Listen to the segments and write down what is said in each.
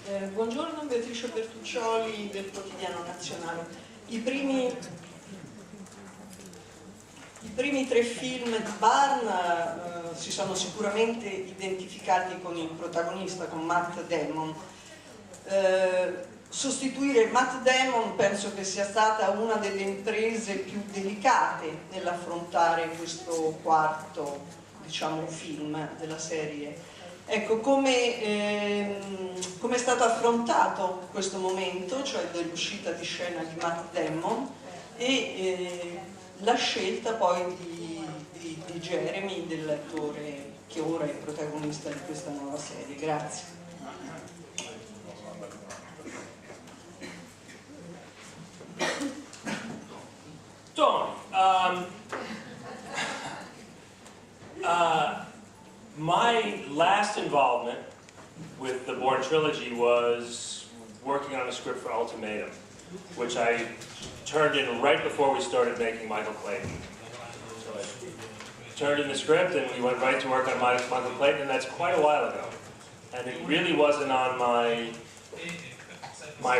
Buongiorno, Beatrice Bertuccioli del Quotidiano Nazionale. I primi 3 film di Bourne si sono sicuramente identificati con il protagonista, con Matt Damon. Sostituire Matt Damon penso che sia stata una delle imprese più delicate nell'affrontare questo quarto, diciamo, film della serie. Ecco, come è stato affrontato questo momento, cioè dell'uscita di scena di Matt Damon e la scelta poi di Jeremy, dell'attore che ora è protagonista di questa nuova serie. Grazie. Tony, my last involvement with the Bourne trilogy was working on a script for Ultimatum, which I turned in right before we started making Michael Clayton. So I turned in the script and we went right to work on Michael Clayton, and that's quite a while ago. And it really wasn't on my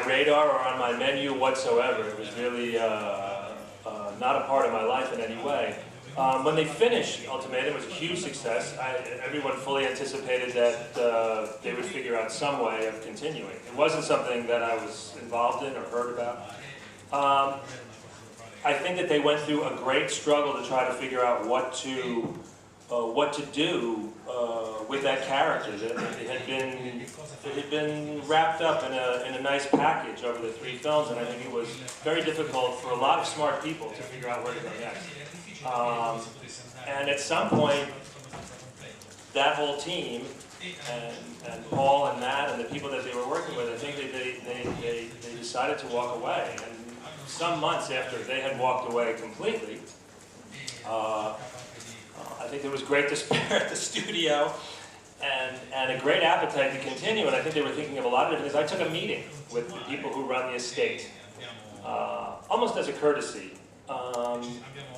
radar or on my menu whatsoever. It was really not a part of my life in any way. When they finished Ultimatum, it was a huge success. Everyone fully anticipated that they would figure out some way of continuing. It wasn't something that I was involved in or heard about. I think that they went through a great struggle to try to figure out what to do with that character. It had been wrapped up in a nice package over the 3 films, and I think it was very difficult for a lot of smart people to figure out where to go next. And at some point, that whole team, and Paul and Matt and the people that they were working with, I think they decided to walk away. And some months after they had walked away completely, I think there was great despair at the studio and a great appetite to continue, and I think they were thinking of a lot of different things. I took a meeting with the people who run the estate, almost as a courtesy,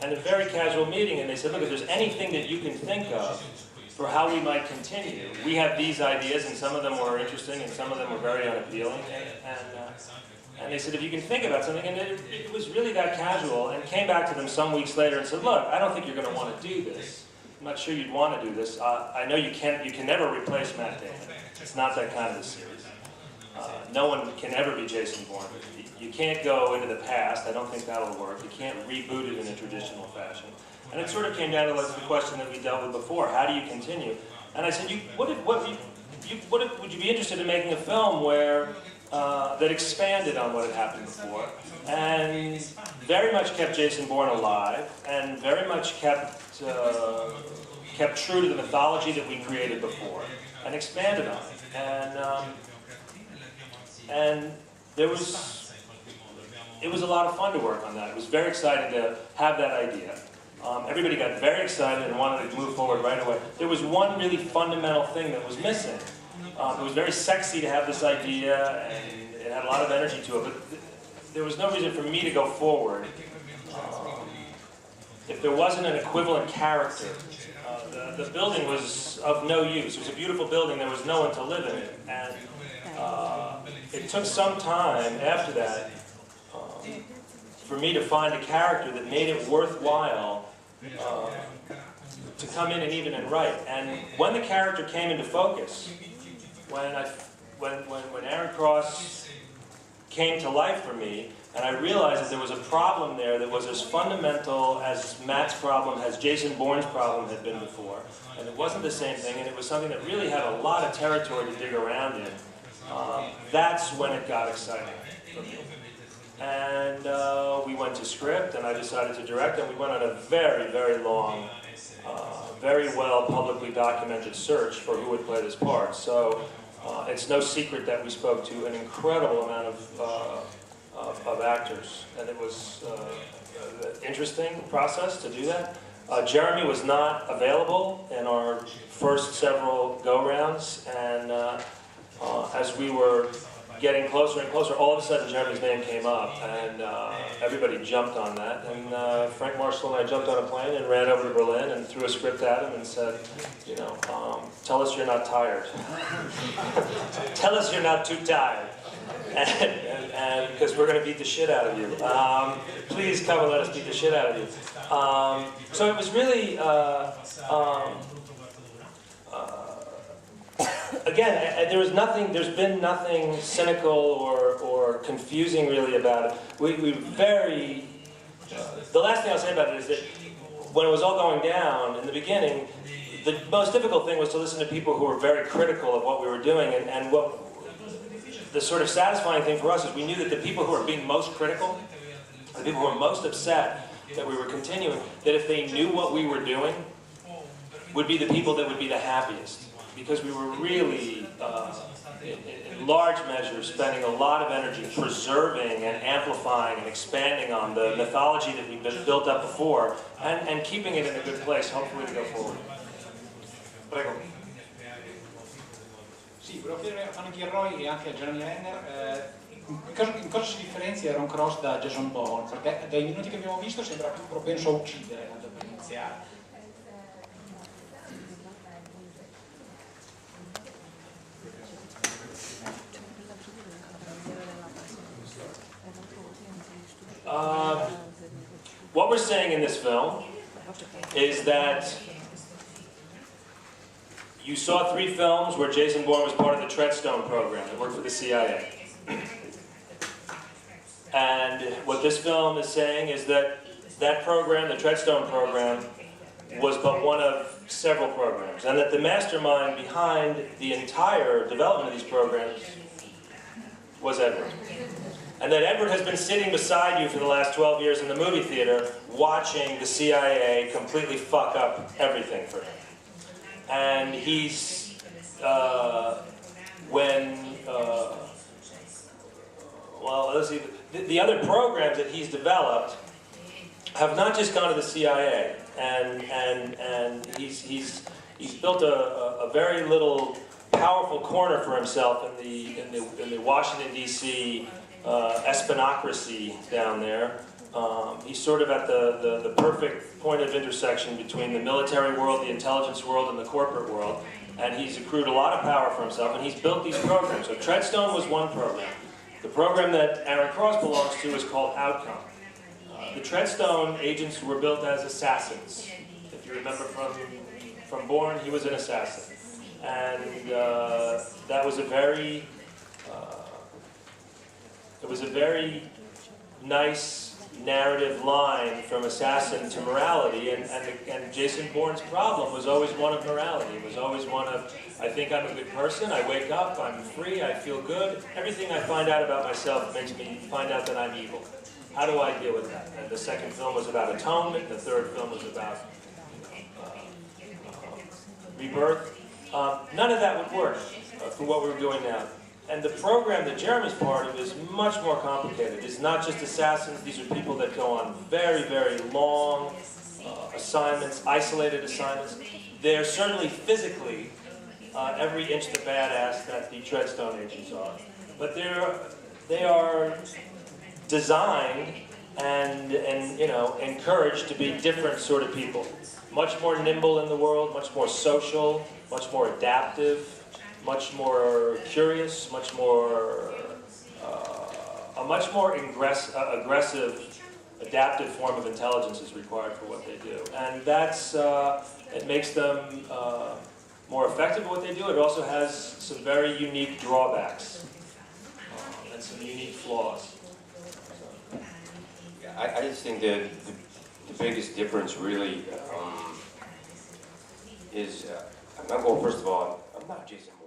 and a very casual meeting, and they said, look, if there's anything that you can think of for how we might continue, we have these ideas, and some of them were interesting, and some of them were very unappealing, and they said, if you can think about something, and it was really that casual, and came back to them some weeks later and said, look, I don't think you're going to want to do this. I'm not sure you'd want to do this. I know you can never replace Matt Damon. It's not that kind of a series. No one can ever be Jason Bourne. You can't go into the past. I don't think that'll work. You can't reboot it in a traditional fashion. And it sort of came down to the question that we dealt with before. How do you continue? And I said, would you be interested in making a film where that expanded on what had happened before, and very much kept Jason Bourne alive, and very much kept true to the mythology that we created before, and expanded on it. And it was a lot of fun to work on that. It was very exciting to have that idea. Everybody got very excited and wanted to move forward right away. There was one really fundamental thing that was missing. It was very sexy to have this idea, and it had a lot of energy to it, but there was no reason for me to go forward if there wasn't an equivalent character. The building was of no use. It was a beautiful building. There was no one to live in it. And it took some time after that for me to find a character that made it worthwhile to come in and even and write. And when the character came into focus, when Aaron Cross came to life for me, and I realized that there was a problem there that was as fundamental as Matt's problem, as Jason Bourne's problem had been before. And it wasn't the same thing, and it was something that really had a lot of territory to dig around in. That's when it got exciting for me. And we went to script, and I decided to direct, and we went on a very, very long, very well publicly documented search for who would play this part. So it's no secret that we spoke to an incredible amount of actors, and it was an interesting process to do that. Jeremy was not available in our first several go-rounds, and as we were getting closer and closer, all of a sudden Jeremy's name came up, and everybody jumped on that. And Frank Marshall and I jumped on a plane and ran over to Berlin and threw a script at him and said, you know, tell us you're not tired. Tell us you're not too tired. And because we're going to beat the shit out of you. Please come and let us beat the shit out of you. So it was really, again, there's been nothing cynical or confusing really about it. We very, the last thing I'll say about it is that when it was all going down in the beginning, the most difficult thing was to listen to people who were very critical of what we were doing, and what the sort of satisfying thing for us is we knew that the people who were being most critical, the people who were most upset that we were continuing, that if they knew what we were doing, would be the people that would be the happiest. Because we were really, in large measure, spending a lot of energy preserving and amplifying and expanding on the mythology that we've built up before, and keeping it in a good place, hopefully, to go forward. Prego. Sì, volevo chiedere a Gilroy e anche a Jeremy Renner in cosa si differenzia Aaron Cross da Jason Bourne, perché dai minuti che abbiamo visto sembra più propenso a uccidere per iniziare. What we're saying in this film is that you saw 3 films where Jason Bourne was part of the Treadstone program that worked for the CIA. And what this film is saying is that that program, the Treadstone program, was but one of several programs, and that the mastermind behind the entire development of these programs was Edward. And that Edward has been sitting beside you for the last 12 years in the movie theater watching the CIA completely fuck up everything for him. And he's, well, let's see, the other programs that he's developed have not just gone to the CIA, and he's built a very little powerful corner for himself in the Washington, D.C. Espionocracy down there. He's sort of at the perfect point of intersection between the military world, the intelligence world, and the corporate world. And he's accrued a lot of power for himself, and he's built these programs. So Treadstone was one program. The program that Aaron Cross belongs to is called Outcome. The Treadstone agents were built as assassins. If you remember from Bourne, he was an assassin. And that was a very, it was a very nice narrative line from assassin to morality, and Jason Bourne's problem was always one of morality. It was always one of, I think I'm a good person, I wake up, I'm free, I feel good. Everything I find out about myself makes me find out that I'm evil. How do I deal with that? And the second film was about atonement, the third film was about rebirth. None of that would work for what we were doing now. And the program that Jeremy's part of is much more complicated. It's not just assassins. These are people that go on very, very long assignments, isolated assignments. They're certainly physically every inch the badass that the Treadstone agents are. But they are designed and you know, encouraged to be different sort of people. Much more nimble in the world, much more social, much more adaptive, much more curious, much more, a much more aggressive, adaptive form of intelligence is required for what they do. And that's, it makes them more effective at what they do. It also has some very unique drawbacks and some unique flaws. I just think that the biggest difference really is, well, first of all, I'm not Jason Bourne.